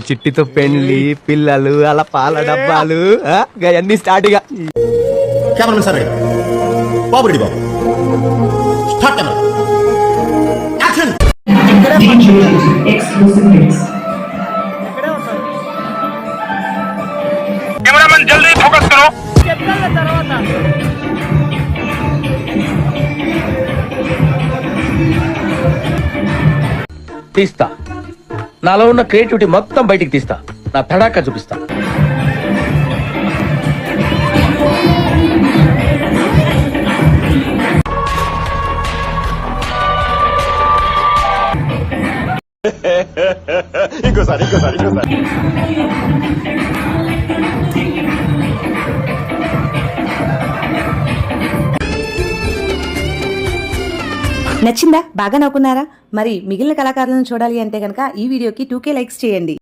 చిట్టితో పెళ్లి పిల్లలు అలా పాల డబ్బాలు అన్ని స్టార్ట్ గా కెమెరామెన్ సార్ బాబు రెడీ బాబు స్టార్ట్ కెమెరా యాక్షన్ कैमरामैन जल्दी फोकस करो తీస్తా నాలో ఉన్న క్రియేటివిటీ మొత్తం బయటికి తీస్తా నా తడాకా చూపిస్తా ఇంకోసారి నచ్చిందా? బాగా నవ్వుకున్నారా? మరి మిగిలిన కళాకారులను చూడాలి అంటే కనుక ఈ వీడియోకి 2K లైక్స్ చేయండి.